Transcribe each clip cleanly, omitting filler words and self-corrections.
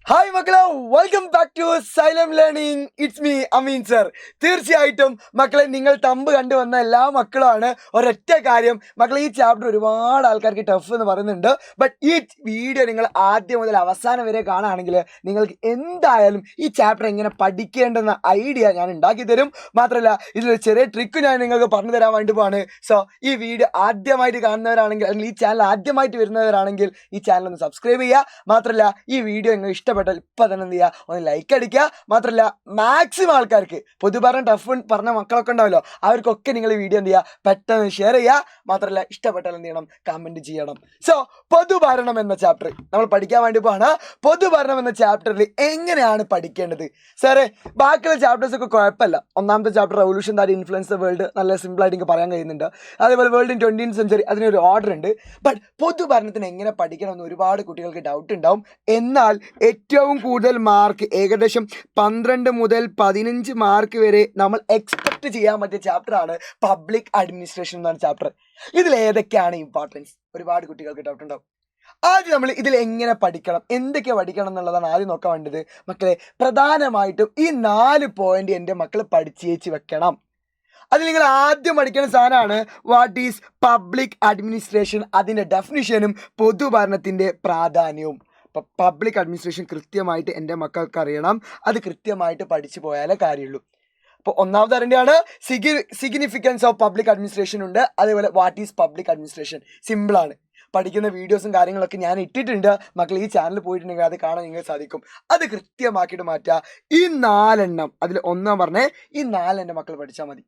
Hi മക്കളെ, welcome back to Xylem learning. It's me Ameen sir. തീർച്ചയായിട്ടും മക്കളെ, നിങ്ങൾ തമ്പ് കണ്ടുവന്ന എല്ലാ മക്കളുമാണ്. ഒരൊറ്റ കാര്യം മക്കളെ, ഈ ചാപ്റ്റർ ഒരുപാട് ആൾക്കാർക്ക് ടഫ് എന്ന് പറയുന്നുണ്ട്. ബട്ട് ഈ വീഡിയോ നിങ്ങൾ ആദ്യം മുതൽ അവസാനം വരെ കാണുകയാണെങ്കിൽ നിങ്ങൾക്ക് എന്തായാലും ഈ ചാപ്റ്റർ എങ്ങനെ പഠിക്കേണ്ടെന്ന ഐഡിയ ഞാൻ ഉണ്ടാക്കി തരും. മാത്രമല്ല, ഇതിലൊരു ചെറിയ ട്രിക്ക് ഞാൻ നിങ്ങൾക്ക് പറഞ്ഞു തരാൻ വേണ്ടി പോവാണ്. സോ ഈ വീഡിയോ ആദ്യമായിട്ട് കാണുന്നവരാണെങ്കിൽ, അല്ലെങ്കിൽ ഈ ചാനൽ ആദ്യമായിട്ട് വരുന്നവരാണെങ്കിൽ ഈ ചാനൽ ഒന്ന് സബ്സ്ക്രൈബ് ചെയ്യുക. മാത്രമല്ല, ഈ വീഡിയോ നിങ്ങൾ ഇഷ്ടപ്പെട്ടാൽ ഇപ്പം തന്നെ എന്ത് ചെയ്യുക, ഒന്ന് ലൈക്ക് അടിക്കുക. മാത്രമല്ല, മാക്സിമം ആൾക്കാർക്ക് പൊതുഭരണം ടഫ് പറഞ്ഞ മക്കളൊക്കെ ഉണ്ടാവല്ലോ, അവർക്കൊക്കെ നിങ്ങൾ ഈ വീഡിയോ എന്ത് ചെയ്യുക, പെട്ടെന്ന് ഷെയർ ചെയ്യുക. മാത്രമല്ല, ഇഷ്ടപ്പെട്ടാൽ എന്ത് ചെയ്യണം, കമൻറ്റ് ചെയ്യണം. സോ പൊതുഭരണം എന്ന ചാപ്റ്റർ നമ്മൾ പഠിക്കാൻ വേണ്ടി പോവാണ്. പൊതുഭരണം എന്ന ചാപ്റ്ററിൽ എങ്ങനെയാണ് പഠിക്കേണ്ടത് സാറേ? ബാക്കിയുള്ള ചാപ്റ്റേഴ്സ് ഒക്കെ കുഴപ്പമില്ല. ഒന്നാമത്തെ chapter revolution that influence the world, നല്ല സിമ്പിളായിട്ട് എനിക്ക് പറയാൻ കഴിയുന്നുണ്ട്. അതേപോലെ വേൾഡ് ഇൻ 20th സെഞ്ചുറി, അതിനൊരു ഓർഡർ ഉണ്ട്. ബട്ട് പൊതുഭരണത്തിന് എങ്ങനെ പഠിക്കണമെന്ന് ഒരുപാട് കുട്ടികൾക്ക് ഡൗട്ട് ഉണ്ടാവും. എന്നാൽ ഏറ്റവും കൂടുതൽ മാർക്ക്, ഏകദേശം 12 മുതൽ 15 മാർക്ക് വരെ നമ്മൾ എക്സ്പെക്ട് ചെയ്യാൻ പറ്റിയ ചാപ്റ്ററാണ് പബ്ലിക് അഡ്മിനിസ്ട്രേഷൻ എന്ന ചാപ്റ്റർ. ഇതിൽ ഏതൊക്കെയാണ് ഇമ്പോർട്ടൻസ്? ഒരുപാട് കുട്ടികൾക്ക് ഡൗട്ട് ഉണ്ടാവും. ആദ്യം നമ്മൾ ഇതിൽ എങ്ങനെ പഠിക്കണം, എന്തൊക്കെ പഠിക്കണം എന്നുള്ളതാണ് ആദ്യം നോക്കാൻ വേണ്ടത്. മക്കളെ, പ്രധാനമായിട്ടും ഈ 4 പോയിന്റ് എൻ്റെ മക്കൾ പഠിച്ചേച്ച് വെക്കണം. അത് നിങ്ങൾ ആദ്യം പഠിക്കുന്ന സാധനമാണ് വാട്ട് ഈസ് പബ്ലിക് അഡ്മിനിസ്ട്രേഷൻ, അതിൻ്റെ ഡെഫിനിഷനും പൊതുഭരണത്തിൻ്റെ പ്രാധാന്യവും. അപ്പോൾ പബ്ലിക് അഡ്മിനിസ്ട്രേഷൻ കൃത്യമായിട്ട് എൻ്റെ മക്കൾക്ക് അറിയണം. അത് കൃത്യമായിട്ട് പഠിച്ചു പോയാലേ കാര്യമുള്ളൂ. അപ്പോൾ ഒന്നാമത് അറിയേണ്ടതാണ് സിഗ്നിഫിക്കൻസ് ഓഫ് പബ്ലിക് അഡ്മിനിസ്ട്രേഷൻ ഉണ്ട്. അതേപോലെ വാട്ട് ഈസ് പബ്ലിക് അഡ്മിനിസ്ട്രേഷൻ, സിമ്പിളാണ്. പഠിക്കുന്ന വീഡിയോസും കാര്യങ്ങളൊക്കെ ഞാൻ ഇട്ടിട്ടുണ്ട്. മക്കൾ ഈ ചാനൽ പോയിട്ടുണ്ടെങ്കിൽ അത് കാണാൻ നിങ്ങൾക്ക് സാധിക്കും. അത് കൃത്യമാക്കിയിട്ട് മാറ്റുക. ഈ 4 അതിൽ ഒന്നാം പറഞ്ഞേ, ഈ 4 മക്കൾ പഠിച്ചാൽ മതി.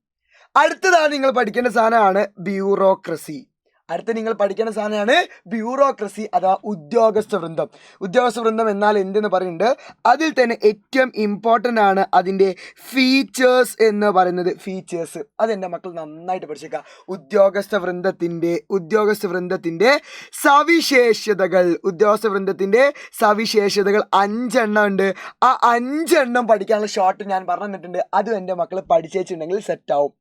അടുത്തതാണ് നിങ്ങൾ പഠിക്കേണ്ട സാധനമാണ് ബ്യൂറോക്രസി. അടുത്ത നിങ്ങൾ പഠിക്കേണ്ട സാധനമാണ് ബ്യൂറോക്രസി അഥവാ ഉദ്യോഗസ്ഥ വൃന്ദം. ഉദ്യോഗസ്ഥ വൃന്ദം എന്നാൽ എന്തെന്ന് പറയുന്നുണ്ട്. അതിൽ തന്നെ ഏറ്റവും ഇമ്പോർട്ടൻ്റ് ആണ് അതിൻ്റെ ഫീച്ചേഴ്സ് എന്ന് പറയുന്നത്. ഫീച്ചേഴ്സ് അത് എൻ്റെ മക്കൾ നന്നായിട്ട് പഠിച്ചേക്കുക. ഉദ്യോഗസ്ഥ വൃന്ദത്തിൻ്റെ സവിശേഷതകൾ. ഉദ്യോഗസ്ഥ വൃന്ദത്തിൻ്റെ സവിശേഷതകൾ 5 ഉണ്ട്. ആ 5 പഠിക്കാനുള്ള ഷോർട്ട് ഞാൻ പറഞ്ഞു തന്നിട്ടുണ്ട്. അതും എൻ്റെ മക്കൾ പഠിച്ചേച്ചിട്ടുണ്ടെങ്കിൽ സെറ്റാവും.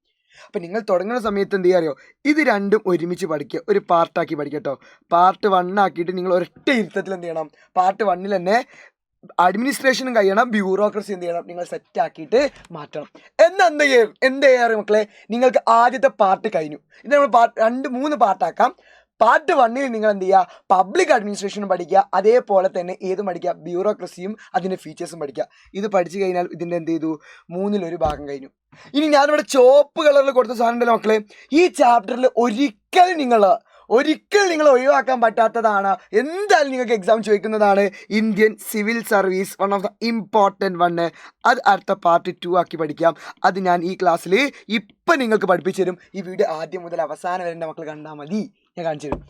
അപ്പം നിങ്ങൾ തുടങ്ങുന്ന സമയത്ത് എന്ത് ചെയ്യുക അറിയോ, ഇത് രണ്ടും ഒരുമിച്ച് പഠിക്കുക. ഒരു പാർട്ടാക്കി പഠിക്കട്ടോ. പാർട്ട് 1 ആക്കിയിട്ട് നിങ്ങൾ ഒരൊറ്റ ഇരുത്തത്തിൽ എന്ത് ചെയ്യണം, പാർട്ട് 1 തന്നെ അഡ്മിനിസ്ട്രേഷനും കഴിയണം, ബ്യൂറോക്രസി എന്ത് ചെയ്യണം, നിങ്ങൾ സെറ്റാക്കിയിട്ട് മാറ്റണം. എന്ത് ചെയ്യാറ് മക്കളെ, നിങ്ങൾക്ക് ആദ്യത്തെ പാർട്ട് കഴിഞ്ഞു. ഇത് നമ്മൾ 2-3 പാർട്ടാക്കാം. പാർട്ട് 1 നിങ്ങൾ എന്ത് ചെയ്യുക, പബ്ലിക് അഡ്മിനിസ്ട്രേഷനും പഠിക്കുക. അതേപോലെ തന്നെ ഏതും പഠിക്കുക, ബ്യൂറോക്രസിയും അതിൻ്റെ ഫീച്ചേഴ്സും പഠിക്കുക. ഇത് പഠിച്ചു കഴിഞ്ഞാൽ ഇതിൻ്റെ എന്ത് ചെയ്തു, 1/3 ഭാഗം കഴിഞ്ഞു. ഇനി ഞാനിവിടെ ചുവപ്പ് കളറിൽ കൊടുത്ത സാധനം ഉണ്ടല്ലോ മക്കളെ, ഈ ചാപ്റ്ററിൽ ഒരിക്കലും നിങ്ങൾ ഒഴിവാക്കാൻ പറ്റാത്തതാണ്. എന്തായാലും നിങ്ങൾക്ക് എക്സാം ചോദിക്കുന്നതാണ് Indian civil service, one of the important 1. അത് അടുത്ത പാർട്ട് 2 ആക്കി പഠിക്കാം. അത് ഞാൻ ഈ ക്ലാസ്സിൽ ഇപ്പം നിങ്ങൾക്ക് പഠിപ്പിച്ചു തരും. ഈ വീഡിയോ ആദ്യം മുതൽ അവസാനം വരെ എൻ്റെ മക്കൾ കണ്ടാൽ മതി, ഞാൻ കാണിച്ചു തരും.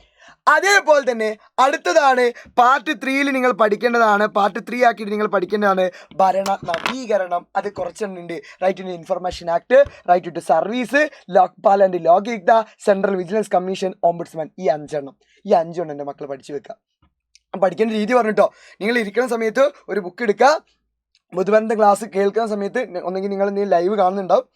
അതേപോലെ തന്നെ അടുത്തതാണ് പാർട്ട് 3 നിങ്ങൾ പഠിക്കേണ്ടതാണ്. പാർട്ട് 3 ആക്കിയിട്ട് നിങ്ങൾ പഠിക്കേണ്ടതാണ് ഭരണ നവീകരണം. അത് കുറച്ചെണ്ണുണ്ട്. Right to information act, right to service, Lokpal and Lokayukta, central vigilance commission, ombudsman. ഈ 5 എൻ്റെ മക്കൾ പഠിച്ചു വെക്കുക. പഠിക്കേണ്ട രീതി പറഞ്ഞിട്ടോ, നിങ്ങൾ ഇരിക്കുന്ന സമയത്ത് ഒരു ബുക്ക് എടുക്കുക. പൊതുഭരണ ക്ലാസ് കേൾക്കുന്ന സമയത്ത് ഒന്നെങ്കിൽ നിങ്ങൾ എന്തെങ്കിലും ലൈവ് കാണുന്നുണ്ടാവും.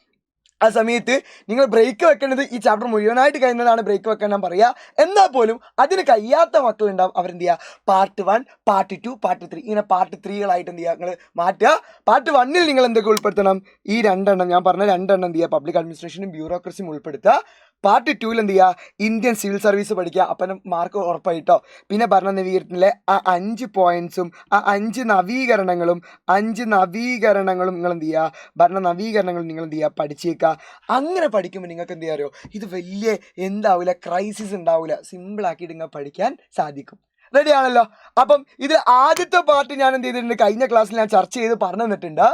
ആ സമയത്ത് നിങ്ങൾ ബ്രേക്ക് വെക്കേണ്ടത് ഈ ചാപ്റ്റർ മുഴുവനായിട്ട് കഴിയുന്നതാണ് ബ്രേക്ക് വെക്കാൻ ഞാൻ പറയുക. എന്നാൽ പോലും അതിന് കഴിയാത്ത മക്കളുണ്ടാവും. അവരെന്ത് ചെയ്യുക, പാർട്ട് 1, പാർട്ട് 2, പാർട്ട് 3 ഇങ്ങനെ പാർട്ട് 3കളായിട്ട് എന്ത് ചെയ്യുക, നിങ്ങൾ മാറ്റുക. പാർട്ട് 1 നിങ്ങൾ എന്തൊക്കെ ഉൾപ്പെടുത്തണം, ഈ 2 ഞാൻ പറഞ്ഞ 2 എന്ത് ചെയ്യുക, പബ്ലിക് അഡ്മിനിസ്ട്രേഷനും ബ്യൂറോക്രസിയും ഉൾപ്പെടുത്തുക. പാർട്ട് 2 എന്ത് ചെയ്യുക, ഇന്ത്യൻ സിവിൽ സർവീസ് പഠിക്കുക. അപ്പം മാർക്ക് ഉറപ്പായിട്ടോ. പിന്നെ ഭരണ നവീകരണത്തിലെ ആ 5 പോയിന്റ്സും ആ 5 നവീകരണങ്ങളും നിങ്ങൾ എന്ത് ചെയ്യുക, ഭരണ നവീകരണങ്ങൾ നിങ്ങൾ എന്ത് ചെയ്യുക, പഠിച്ചേക്കുക. അങ്ങനെ പഠിക്കുമ്പോൾ നിങ്ങൾക്ക് എന്ത് ചെയ്യാറോ, ഇത് വലിയ എന്താവില്ല, ക്രൈസിസ് ഉണ്ടാവില്ല. സിമ്പിളാക്കിയിട്ട് നിങ്ങൾ പഠിക്കാൻ സാധിക്കും. റെഡി ആണല്ലോ? അപ്പം ഇത് ആദ്യത്തെ പാർട്ട് ഞാൻ എന്ത് ചെയ്തിട്ടുണ്ട്, കഴിഞ്ഞ ക്ലാസ്സിൽ ഞാൻ ചർച്ച ചെയ്ത് പറഞ്ഞു തന്നിട്ടുണ്ട്.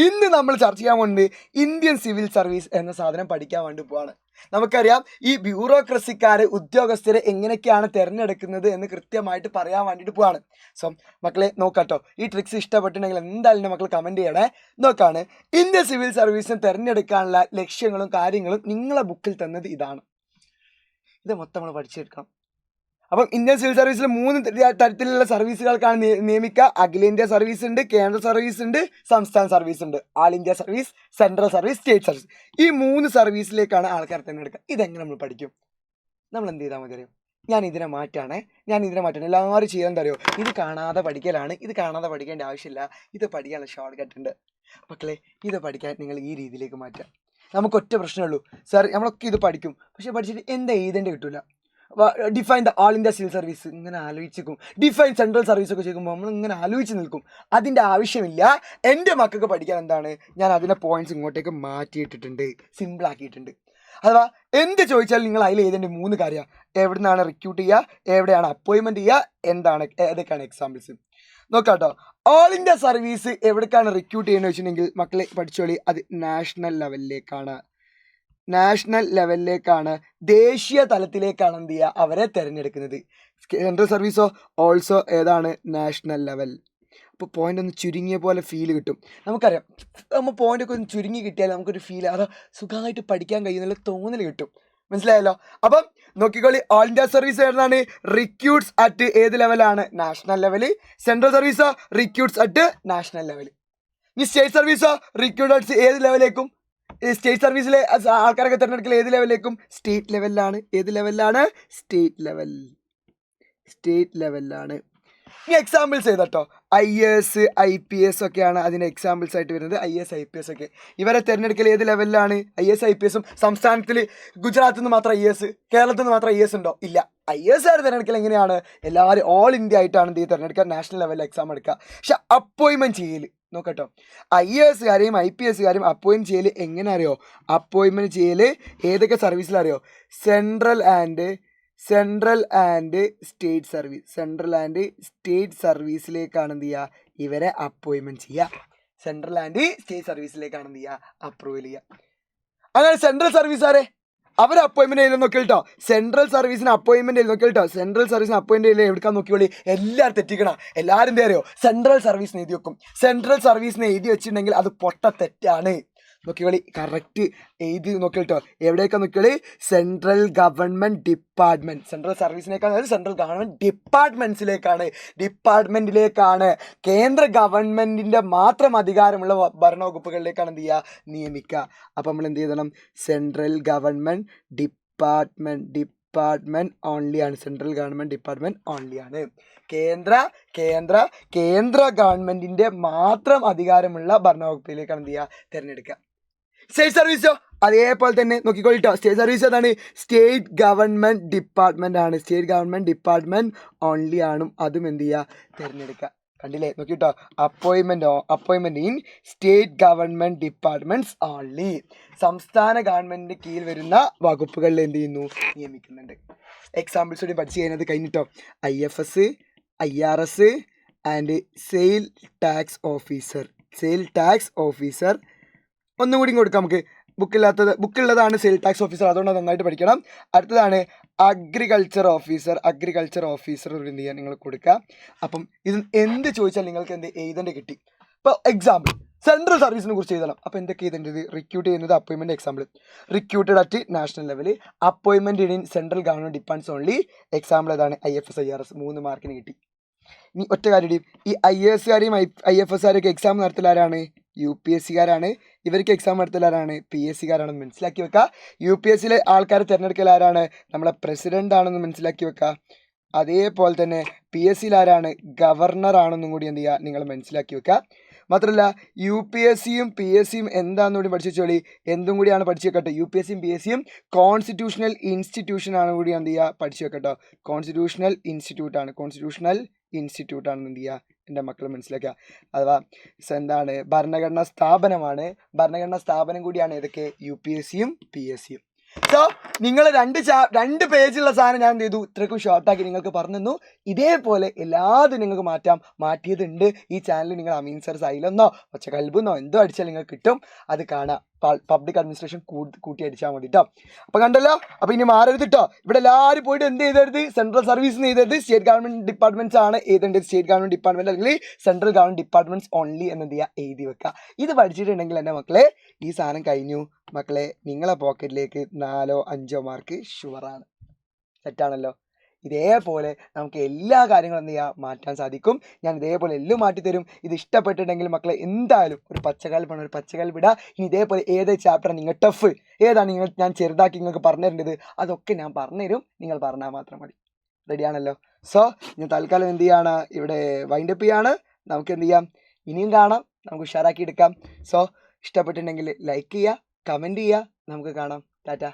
ഇന്ന് നമ്മൾ ചർച്ച ചെയ്യാൻ വേണ്ടി ഇന്ത്യൻ സിവിൽ സർവീസ് എന്ന സാധനം പഠിക്കാൻ വേണ്ടി പോവാണ്. നമുക്കറിയാം ഈ ബ്യൂറോക്രസിക്കാരെ, ഉദ്യോഗസ്ഥരെ എങ്ങനെയൊക്കെയാണ് തിരഞ്ഞെടുക്കുന്നത് എന്ന് കൃത്യമായിട്ട് പറയാൻ വേണ്ടിയിട്ട് പോവാണ്. സോ മക്കളെ നോക്കാട്ടോ, ഈ ട്രിക്സ് ഇഷ്ടപ്പെട്ടിട്ടുണ്ടെങ്കിൽ എന്തായാലും മക്കൾ കമൻറ്റ് ചെയ്യണേ. നോക്കാണ്, ഇന്ത്യൻ സിവിൽ സർവീസിനെ തിരഞ്ഞെടുക്കാനുള്ള ലക്ഷ്യങ്ങളും കാര്യങ്ങളും നിങ്ങളെ ബുക്കിൽ തന്നത് ഇതാണ്. ഇത് മൊത്തം നമ്മൾ പഠിച്ചെടുക്കണം. അപ്പം ഇന്ത്യൻ സിവിൽ സർവീസിൽ 3 തരത്തിലുള്ള സർവീസുകൾക്കാണ് നിയമിക്കുക. അഖിലേന്ത്യാ സർവീസ് ഉണ്ട്, കേന്ദ്ര സർവീസ് ഉണ്ട്, സംസ്ഥാന സർവീസ് ഉണ്ട്. All India service, central service, state service. ഈ 3 സർവീസിലേക്കാണ് ആൾക്കാർ തിരഞ്ഞെടുക്കുക. ഇതെങ്ങനെ നമ്മൾ പഠിക്കും? നമ്മൾ എന്ത് ചെയ്താൽ മതി അറിയാം, ഞാൻ ഇതിനെ മാറ്റാണ്. എല്ലാവരും ചെയ്യാൻ തരുമോ, ഇത് കാണാതെ പഠിക്കലാണ്. ഇത് കാണാതെ പഠിക്കേണ്ട ആവശ്യമില്ല. ഇത് പഠിക്കാനുള്ള ഷോർട്ട് കട്ട് ഉണ്ട് മക്കളെ. ഇത് പഠിക്കാൻ നിങ്ങൾ ഈ രീതിയിലേക്ക് മാറ്റാം. നമുക്ക് ഒറ്റ പ്രശ്നമുള്ളൂ, സാർ നമ്മളൊക്കെ ഇത് പഠിക്കും, പക്ഷെ പഠിച്ചിട്ട് എന്താ എഴുതേണ്ടി കിട്ടില്ല. Define the all India civil service ഇങ്ങനെ ആലോചിക്കും, ഡിഫൈൻ സെൻട്രൽ സർവീസ് ഒക്കെ ചെയ്യുമ്പോൾ നമ്മൾ ഇങ്ങനെ ആലോചിച്ച് നിൽക്കും. അതിൻ്റെ ആവശ്യമില്ല. എൻ്റെ മക്കൾക്ക് പഠിക്കാൻ എന്താണ്, ഞാൻ അതിൻ്റെ പോയിന്റ്സ് ഇങ്ങോട്ടേക്ക് മാറ്റിയിട്ടിട്ടുണ്ട്, സിമ്പിളാക്കിയിട്ടുണ്ട്. അഥവാ എന്ത് ചോദിച്ചാലും നിങ്ങൾ അതിൽ എഴുതേണ്ട 3 കാര്യമാണ്. എവിടെ നിന്നാണ് റിക്രൂട്ട് ചെയ്യുക, എവിടെയാണ് അപ്പോയിൻമെൻറ്റ് ചെയ്യുക, എന്താണ് ഏതൊക്കെയാണ് എക്സാമ്പിൾസ് നോക്കാട്ടോ. ഓൾ ഇന്ത്യ സർവീസ് എവിടേക്കാണ് റിക്രൂട്ട് ചെയ്യുന്നത് വെച്ചിട്ടുണ്ടെങ്കിൽ മക്കളെ പഠിച്ചോളി, അത് നാഷണൽ ലെവലിലേക്കാണ്, ദേശീയ തലത്തിലേക്കാണ് എന്ത് ചെയ്യുക അവരെ തിരഞ്ഞെടുക്കുന്നത്. സെൻട്രൽ സർവീസോ ഓൾസോ ഏതാണ് നാഷണൽ ലെവൽ. അപ്പോൾ പോയിന്റ് ഒന്ന് ചുരുങ്ങിയ പോലെ ഫീൽ കിട്ടും. നമുക്കറിയാം, നമ്മൾ പോയിൻ്റൊക്കെ ഒന്ന് ചുരുങ്ങി കിട്ടിയാൽ നമുക്കൊരു ഫീൽ, അത് സുഖമായിട്ട് പഠിക്കാൻ കഴിയുന്നുള്ള തോന്നൽ കിട്ടും. മനസ്സിലായല്ലോ? അപ്പം നോക്കിക്കോളി, ഓൾ ഇന്ത്യ സർവീസ് ഏതാണ് റിക്രൂട്ട്സ് അറ്റ് ഏത് ലെവലാണ്, നാഷണൽ ലെവൽ. സെൻട്രൽ സർവീസോ റിക്രൂട്ട്സ് അറ്റ് നാഷണൽ ലെവൽ. ഇനി സ്റ്റേറ്റ് സർവീസോ റിക്രൂട്ട് അറ്റ് ഏത് ലെവലിലേക്കും, സ്റ്റേറ്റ് സർവീസിലെ ആൾക്കാരൊക്കെ തിരഞ്ഞെടുക്കൽ ഏത് ലെവലിലേക്കും, സ്റ്റേറ്റ് ലെവലിലാണ്. ഏത് ലെവലിലാണ്, സ്റ്റേറ്റ് ലെവലിലാണ്. ഈ എക്സാമ്പിൾസ് ചെയ്തട്ടോ, IAS IPS ഒക്കെയാണ് അതിൻ്റെ എക്സാമ്പിൾസ് ആയിട്ട് വരുന്നത്. IAS IPS ഒക്കെ ഇവരെ തിരഞ്ഞെടുക്കൽ ഏത് ലെവലിലാണ്, IAS IPS സംസ്ഥാനത്തിൽ ഗുജറാത്തിൽ നിന്ന് മാത്രം IAS, കേരളത്തിൽ നിന്ന് മാത്രം IAS ഉണ്ടോ, ഇല്ല. IAS ആയിട്ട് തിരഞ്ഞെടുക്കൽ എങ്ങനെയാണ്, എല്ലാവരും ഓൾ ഇന്ത്യ ആയിട്ടാണ് എന്ത് തിരഞ്ഞെടുക്കുക, നാഷണൽ ലെവലിൽ എക്സാം എടുക്കുക. പക്ഷെ അപ്പോയിൻമെൻറ്റ് ചെയ്യൽ നോക്കട്ടോ, IAS കാരെയും IPS കാരെയും അപ്പോയിൻറ്റ് ചെയ്യൽ എങ്ങനെ അറിയോ, അപ്പോയിൻമെൻറ്റ് ചെയ്യൽ ഏതൊക്കെ സർവീസിലറിയോ, സെൻട്രൽ ആൻഡ് സ്റ്റേറ്റ് സർവീസിലേക്കാണ് എന്ത് ചെയ്യുക ഇവരെ അപ്പോയിൻമെൻറ്റ് ചെയ്യുക. സെൻട്രൽ ആൻഡ് സ്റ്റേറ്റ് സർവീസിലേക്കാണ് എന്ത് ചെയ്യുക അപ്രൂവൽ ചെയ്യുക. അങ്ങനെ സെൻട്രൽ സർവീസുകാരെ അവർ അപ്പോയിൻമെൻറ്റ് ചെയ്ത് നോക്കി കേട്ടോ, സെൻട്രൽ സർവീസിന് അപ്പോയിൻമെൻറ്റ് ചെയ്ത് നോക്കി കേട്ടോ. സെൻട്രൽ സർവീസിന് അപ്പോയിൻമെൻറ്റ് ചെയ്ത് എടുക്കാൻ നോക്കിയോളി, എല്ലാവരും തെറ്റിക്കണം. എല്ലാവരും എന്താ അറിയോ, സെൻട്രൽ സർവീസിന് എഴുതി വെക്കും. സെൻട്രൽ സർവീസിന് എഴുതി വെച്ചിട്ടുണ്ടെങ്കിൽ അത് പൊട്ട തെറ്റാണ്. നോക്കിയോളി, കറക്റ്റ് എഴുതി നോക്കി കേട്ടോ. എവിടെയൊക്കെ നോക്കിയോളി, സെൻട്രൽ ഗവൺമെൻറ് ഡിപ്പാർട്ട്മെൻറ്റ്, സെൻട്രൽ സർവീസിനേക്കാണ്, അതായത് സെൻട്രൽ ഗവൺമെൻറ് ഡിപ്പാർട്ട്മെൻറ്റിലേക്കാണ് കേന്ദ്ര ഗവൺമെൻറ്റിൻ്റെ മാത്രം അധികാരമുള്ള ഭരണവകുപ്പുകളിലേക്കാണ് എന്ത് ചെയ്യുക നിയമിക്കുക. അപ്പോൾ നമ്മൾ എന്ത് ചെയ്യണം, സെൻട്രൽ ഗവൺമെൻറ് ഡിപ്പാർട്ട്മെൻറ്റ് ഓൺലിയാണ്. സെൻട്രൽ ഗവൺമെൻറ് ഡിപ്പാർട്ട്മെൻറ്റ് ഓൺലിയാണ്. കേന്ദ്ര ഗവൺമെൻറ്റിൻ്റെ മാത്രം അധികാരമുള്ള ഭരണവകുപ്പിലേക്കാണ് എന്ത് ചെയ്യുക തിരഞ്ഞെടുക്കുക. സ്റ്റേറ്റ് സർവീസോ അതേപോലെ തന്നെ നോക്കിക്കോളിട്ടോ. സ്റ്റേറ്റ് സർവീസ് ഏതാണ്, സ്റ്റേറ്റ് ഗവൺമെൻറ് ഡിപ്പാർട്ട്മെൻറ്റ് ഓൺലി ആണ്. അതും എന്ത് ചെയ്യുക തിരഞ്ഞെടുക്കുക. കണ്ടില്ലേ, നോക്കിട്ടോ, appointment in state government departments only. സംസ്ഥാന ഗവൺമെൻറ്റിൻ്റെ കീഴിൽ വരുന്ന വകുപ്പുകളിൽ എന്ത് ചെയ്യുന്നു, നിയമിക്കുന്നുണ്ട്. എക്സാമ്പിൾസ് കൂടി പഠിച്ചു കഴിഞ്ഞത് കഴിഞ്ഞിട്ടോ. IFS, IRS and sale tax officer. ഒന്നും കൂടി കൊടുക്കാം നമുക്ക്. ബുക്കുള്ളതാണ് സെയിൽ ടാക്സ് ഓഫീസർ, അതുകൊണ്ട് നന്നായിട്ട് പഠിക്കണം. അടുത്തതാണ് അഗ്രികൾച്ചർ ഓഫീസർ എന്ത് ചെയ്യാൻ നിങ്ങൾ കൊടുക്കുക. അപ്പം ഇത് എന്ത് ചോദിച്ചാൽ നിങ്ങൾക്ക് എന്ത് എഴുതേണ്ടി കിട്ടി. ഇപ്പോൾ എക്സാമ്പിൾ സെൻട്രൽ സർവീസിനെ കുറിച്ച് എഴുതണം. അപ്പോൾ എന്തൊക്കെ എഴുതേണ്ടത്, റിക്രൂട്ട് ചെയ്യുന്നത് appointment example, recruited at national level, appointment in central government departments only. Example ഏതാണ്, IFS IRS. 3 മാർക്കിന് കിട്ടി. ഇനി ഒറ്റ കാര്യം, ഈ IAS കാരെയും IFS കാരെയൊക്കെ എക്സാം നടത്തലാരാണ്, UPSC കാരാണ്. ഇവർക്ക് എക്സാം നടത്തലാരാണ്, PSC കാരാണെന്ന് മനസ്സിലാക്കി വെക്കുക. UPSCയിലെ ആൾക്കാരെ തിരഞ്ഞെടുക്കൽ ആരാണ്, നമ്മളെ പ്രസിഡൻ്റ് ആണെന്ന് മനസ്സിലാക്കി വെക്കുക. അതേപോലെ തന്നെ PSCയിൽ ആരാണ്, ഗവർണർ ആണെന്നും കൂടി എന്ത് ചെയ്യുക നിങ്ങൾ മനസ്സിലാക്കി വെക്കുക. മാത്രമല്ല UPSCയും PSCയും എന്താണെന്ന് കൂടി പഠിച്ചു വെച്ചോളി. എന്തും കൂടിയാണ് പഠിച്ചു വെക്കട്ടെ, UPSCയും PSCയും കോൺസ്റ്റിറ്റ്യൂഷണൽ ഇൻസ്റ്റിറ്റ്യൂഷൻ ആണ് കൂടി എന്ത് ചെയ്യുക പഠിച്ചു വെക്കട്ടോ. കോൺസ്റ്റിറ്റ്യൂഷണൽ ഇൻസ്റ്റിറ്റ്യൂട്ട് ആണെന്ന് എന്ത് ചെയ്യുക എൻ്റെ മക്കൾ മനസ്സിലാക്കുക. അഥവാ എന്താണ്, ഭരണഘടനാ സ്ഥാപനം കൂടിയാണ് ഏതൊക്കെ, UPSCയും PSCയും. സോ നിങ്ങൾ രണ്ട് പേജുള്ള സാധനം ഞാൻ എന്ത് ചെയ്തു, ഇത്രയ്ക്കും ഷോർട്ടാക്കി നിങ്ങൾക്ക് പറഞ്ഞു തന്നു. ഇതേപോലെ എല്ലാതും നിങ്ങൾക്ക് മാറ്റിയതുണ്ട് ഈ ചാനൽ. നിങ്ങൾ അമീൻ സർ സൈലെന്നോ ഒച്ചക്കൽബെന്നോ എന്തോ അടിച്ചാൽ നിങ്ങൾക്ക് കിട്ടും, അത് കാണാം. പബ്ലിക് അഡ്മിനിസ്ട്രേഷൻ കൂട്ടി അടിച്ചാൽ മതി കേട്ടോ. അപ്പോൾ കണ്ടല്ലോ, അപ്പോൾ ഇനി മാറരുത് കേട്ടോ. ഇവിടെ എല്ലാവരും പോയിട്ട് എന്ത് ചെയ്തരുത്, സെൻട്രൽ സർവീസിന് എഴുതരുത്, സ്റ്റേറ്റ് ഗവൺമെൻറ് ഡിപ്പാർട്ട്മെൻറ്റ്സ് ആണ് എഴുതേണ്ടത്. സ്റ്റേറ്റ് ഗവൺമെൻറ് ഡിപ്പാർട്ട്മെൻറ്റ് അല്ലെങ്കിൽ സെൻട്രൽ ഗവൺമെൻറ് ഡിപ്പാർട്ട്മെൻറ്റ്സ് ഓൺലി എന്നെന്ത് ചെയ്യുക എഴുതി വെക്കുക. ഇത് പഠിച്ചിട്ടുണ്ടെങ്കിൽ എൻ്റെ മക്കളെ ഈ സാധനം കഴിഞ്ഞു. മക്കളെ നിങ്ങളെ പോക്കറ്റിലേക്ക് 4 or 5 മാർക്ക് ഷുവറാണ്. സെറ്റാണല്ലോ. ഇതേപോലെ നമുക്ക് എല്ലാ കാര്യങ്ങളും എന്ത് ചെയ്യുക മാറ്റാൻ സാധിക്കും. ഞാൻ ഇതേപോലെ എല്ലാം മാറ്റിത്തരും. ഇത് ഇഷ്ടപ്പെട്ടിട്ടുണ്ടെങ്കിൽ മക്കളെ എന്തായാലും ഒരു പച്ചക്കാൽ വിടുക. ഇനി ഇതേപോലെ ഏത് ചാപ്റ്റർ നിങ്ങൾ ടഫ് ഏതാണ് ഞാൻ ചെറുതാക്കി നിങ്ങൾക്ക് പറഞ്ഞു തരേണ്ടത്, അതൊക്കെ ഞാൻ പറഞ്ഞുതരും. നിങ്ങൾ പറഞ്ഞാൽ മാത്രം മതി. റെഡിയാണല്ലോ. സോ ഞാൻ തൽക്കാലം എന്ത് ചെയ്യാണ്, ഇവിടെ വൈൻഡപ്പ് ചെയ്യാണ്. നമുക്ക് എന്ത് ചെയ്യാം, ഇനിയും കാണാം, നമുക്ക് ഉഷാറാക്കി എടുക്കാം. സോ ഇഷ്ടപ്പെട്ടിട്ടുണ്ടെങ്കിൽ ലൈക്ക് ചെയ്യുക, കമൻറ്റ് ചെയ്യുക. നമുക്ക് കാണാം. ടാറ്റ.